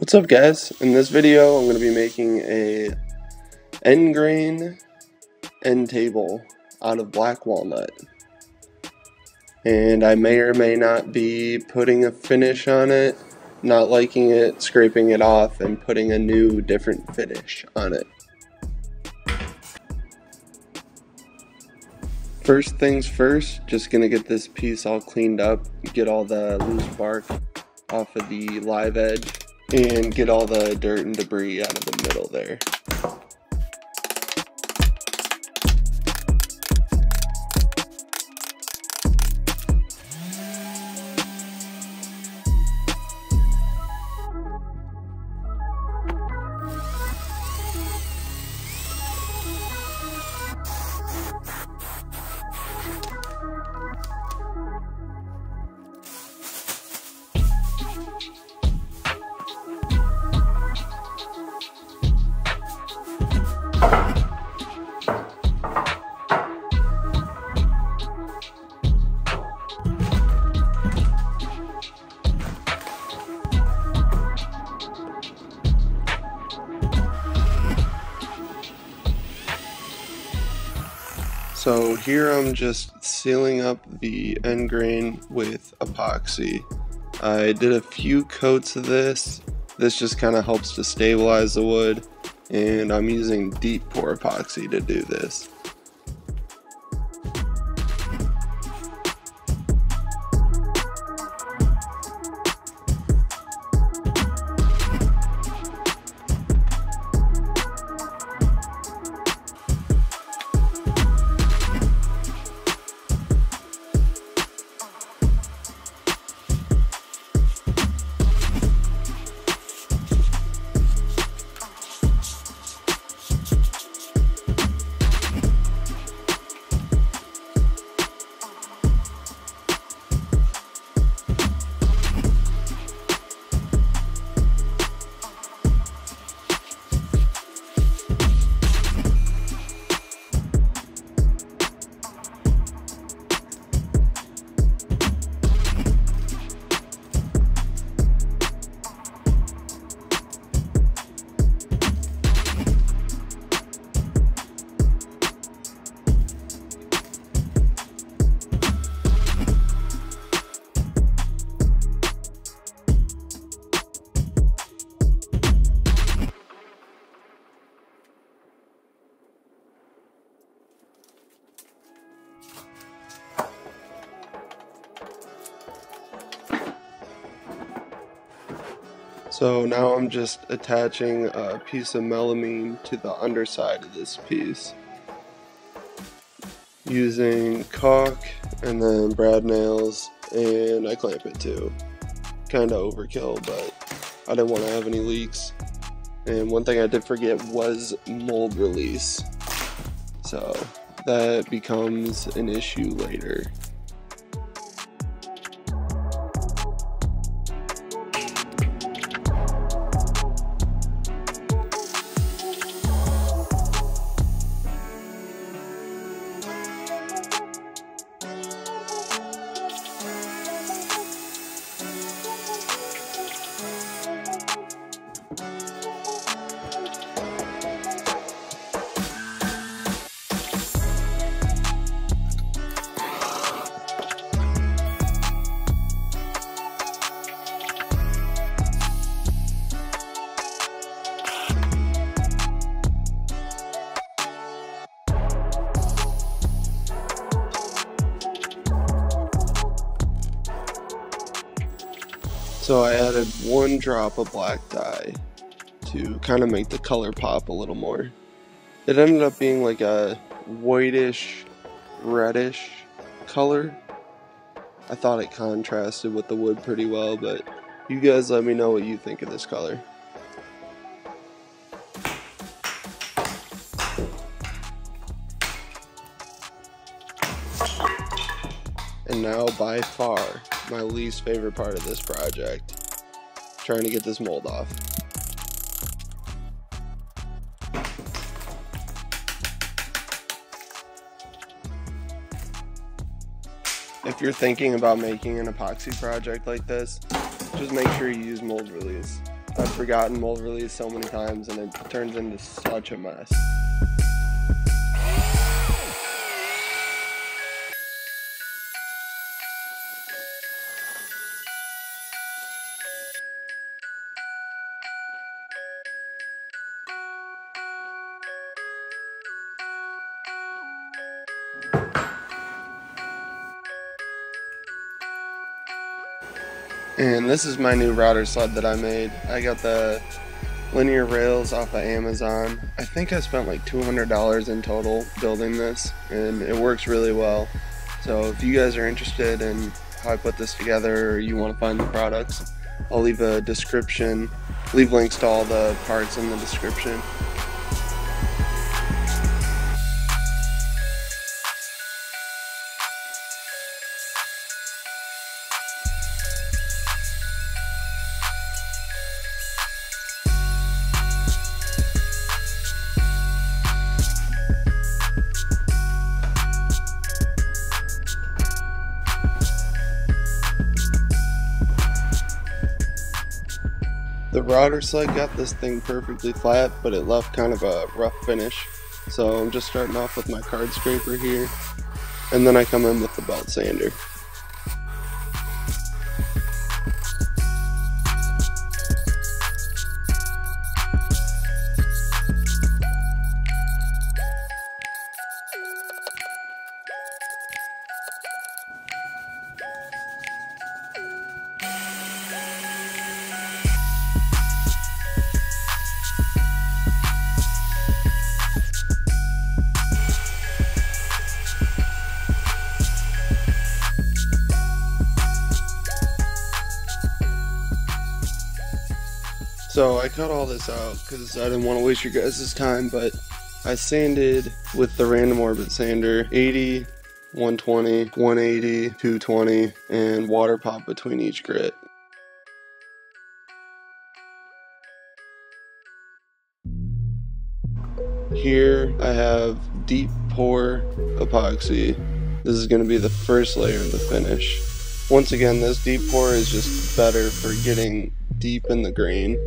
What's up guys? In this video I'm going to be making a end grain end table out of black walnut, and I may or may not be putting a finish on it, not liking it, scraping it off and putting a new different finish on it. First things first, just going to get this piece all cleaned up, get all the loose bark off of the live edge and get all the dirt and debris out of the middle there. So here I'm just sealing up the end grain with epoxy. I did a few coats of this. This just kind of helps to stabilize the wood, and I'm using deep pour epoxy to do this. So now I'm just attaching a piece of melamine to the underside of this piece using caulk and then brad nails, and I clamp it too. Kind of overkill, but I didn't want to have any leaks. And one thing I did forget was mold release, so that becomes an issue later. So I added 1 drop of black dye to kind of make the color pop a little more. It ended up being like a whitish, reddish color. I thought it contrasted with the wood pretty well, but you guys let me know what you think of this color. And now by far my least favorite part of this project, trying to get this mold off. If you're thinking about making an epoxy project like this, just make sure you use mold release. I've forgotten mold release so many times and it turns into such a mess. And this is my new router sled that I made. I got the linear rails off of Amazon. I think I spent like $200 in total building this, and it works really well. So if you guys are interested in how I put this together, or you want to find the products, I'll leave a description, leave links to all the parts in the description. The router sled got this thing perfectly flat, but it left kind of a rough finish. So I'm just starting off with my card scraper here, and then I come in with the belt sander. So I cut all this out because I didn't want to waste your guys' time, but I sanded with the random orbit sander 80, 120, 180, 220, and water pop between each grit. Here I have deep pour epoxy. This is going to be the first layer of the finish. Once again, this deep pour is just better for getting deep in the grain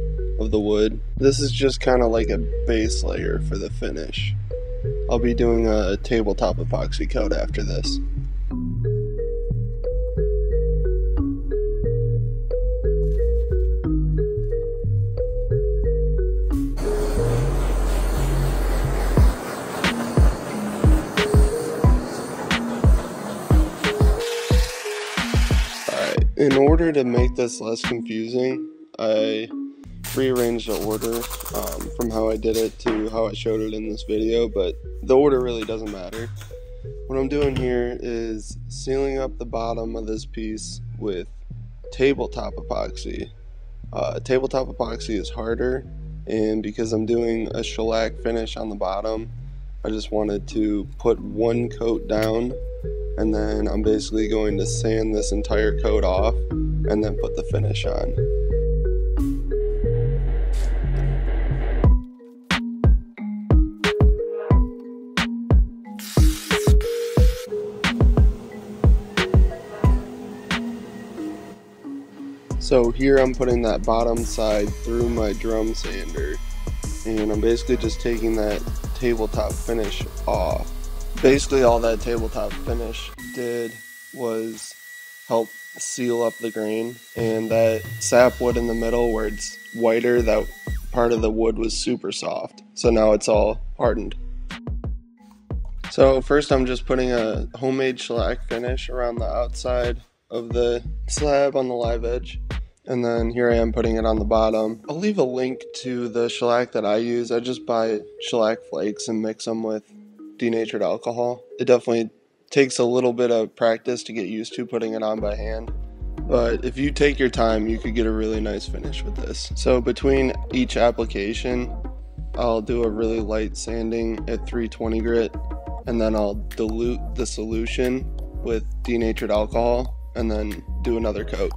of the wood. This is just kind of like a base layer for the finish. I'll be doing a tabletop epoxy coat after this. Alright, in order to make this less confusing, I rearranged the order from how I did it to how I showed it in this video, but the order really doesn't matter. What I'm doing here is sealing up the bottom of this piece with tabletop epoxy. Tabletop epoxy is harder, and because I'm doing a shellac finish on the bottom, I just wanted to put one coat down, and then I'm basically going to sand this entire coat off and then put the finish on. So here I'm putting that bottom side through my drum sander, and I'm basically just taking that tabletop finish off. Basically all that tabletop finish did was help seal up the grain, and that sapwood in the middle where it's whiter, that part of the wood was super soft. So now it's all hardened. So first I'm just putting a homemade shellac finish around the outside of the slab on the live edge, and then here I am putting it on the bottom. I'll leave a link to the shellac that I use. I just buy shellac flakes and mix them with denatured alcohol. It definitely takes a little bit of practice to get used to putting it on by hand, but if you take your time, you could get a really nice finish with this. So between each application, I'll do a really light sanding at 320 grit, and then I'll dilute the solution with denatured alcohol and then do another coat.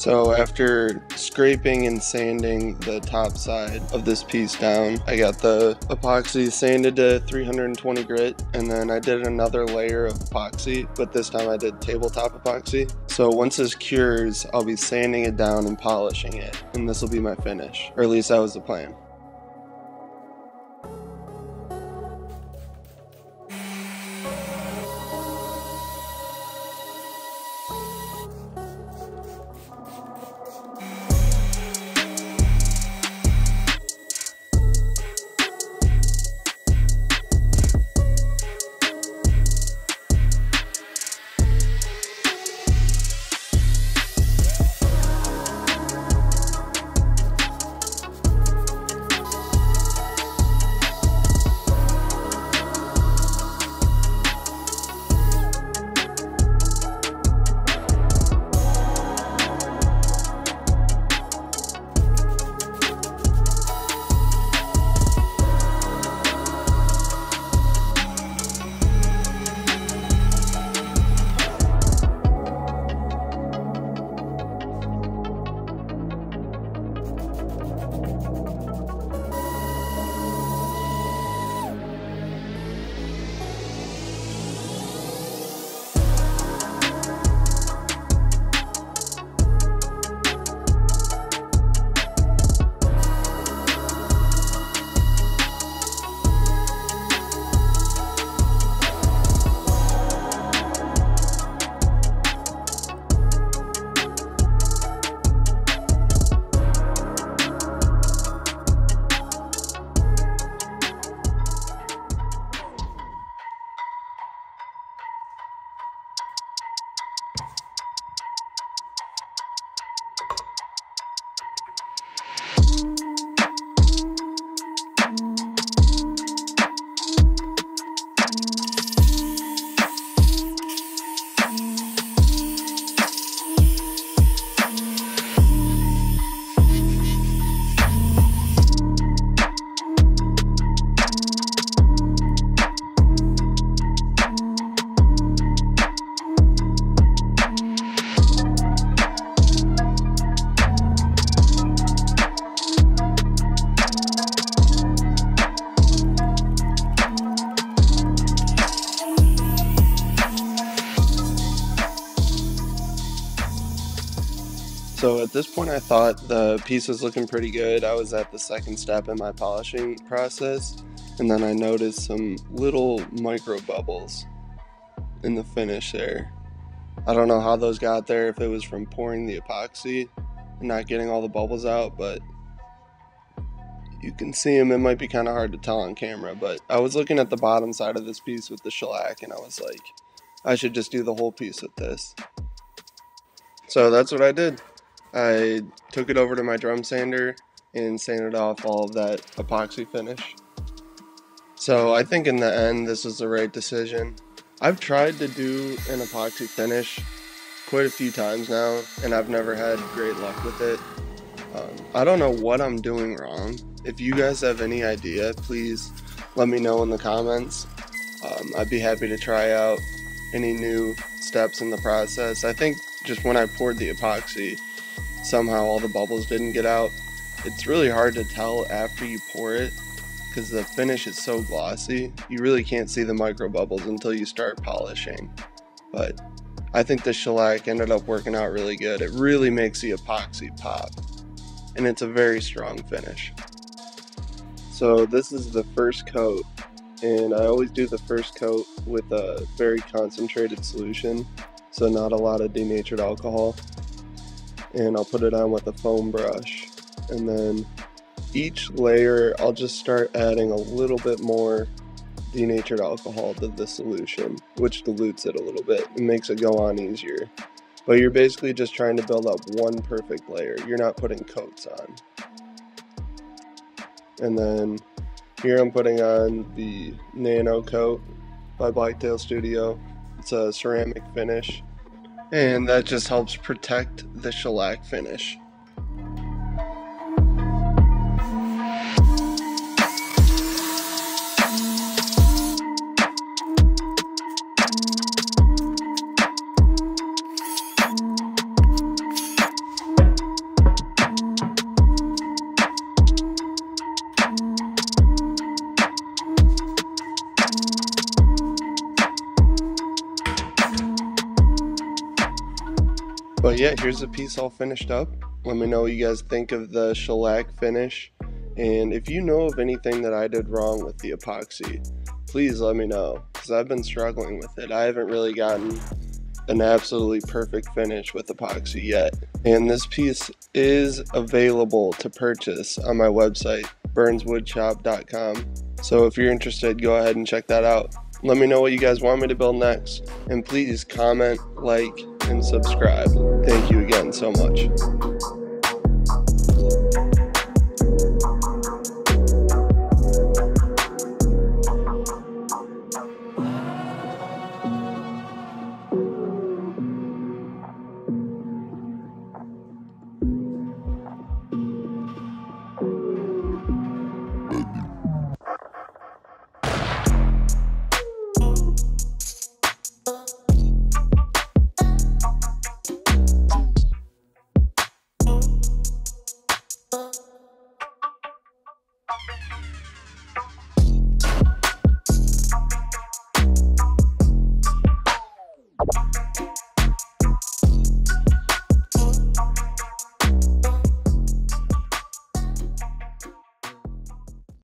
So after scraping and sanding the top side of this piece down, I got the epoxy sanded to 320 grit, and then I did another layer of epoxy, but this time I did tabletop epoxy. So once this cures, I'll be sanding it down and polishing it, and this will be my finish, or at least that was the plan. So at this point I thought the piece was looking pretty good. I was at the second step in my polishing process, and then I noticed some little micro bubbles in the finish there. I don't know how those got there, if it was from pouring the epoxy and not getting all the bubbles out, but you can see them. It might be kind of hard to tell on camera, but I was looking at the bottom side of this piece with the shellac and I was like, I should just do the whole piece with this. So that's what I did. I took it over to my drum sander and sanded off all of that epoxy finish. So I think in the end this was the right decision. I've tried to do an epoxy finish quite a few times now and I've never had great luck with it. I don't know what I'm doing wrong. If you guys have any idea, please let me know in the comments. I'd be happy to try out any new steps in the process. I think just when I poured the epoxy, somehow all the bubbles didn't get out. It's really hard to tell after you pour it because the finish is so glossy. You really can't see the micro bubbles until you start polishing. But I think the shellac ended up working out really good. It really makes the epoxy pop, and it's a very strong finish. So this is the first coat, and I always do the first coat with a very concentrated solution, so not a lot of denatured alcohol. And I'll put it on with a foam brush, and then each layer I'll just start adding a little bit more denatured alcohol to the solution, which dilutes it a little bit and makes it go on easier. But you're basically just trying to build up one perfect layer. You're not putting coats on. And then here I'm putting on the Nano Coat by Blacktail Studio. It's a ceramic finish, and that just helps protect the shellac finish. yeah, here's the piece all finished up. Let me know what you guys think of the shellac finish, and if you know of anything that I did wrong with the epoxy, please let me know, because I've been struggling with it. I haven't really gotten an absolutely perfect finish with epoxy yet. And this piece is available to purchase on my website, burnswoodshop.com. So if you're interested, go ahead and check that out. Let me know what you guys want me to build next, and please comment, like, and subscribe. Thank you again so much.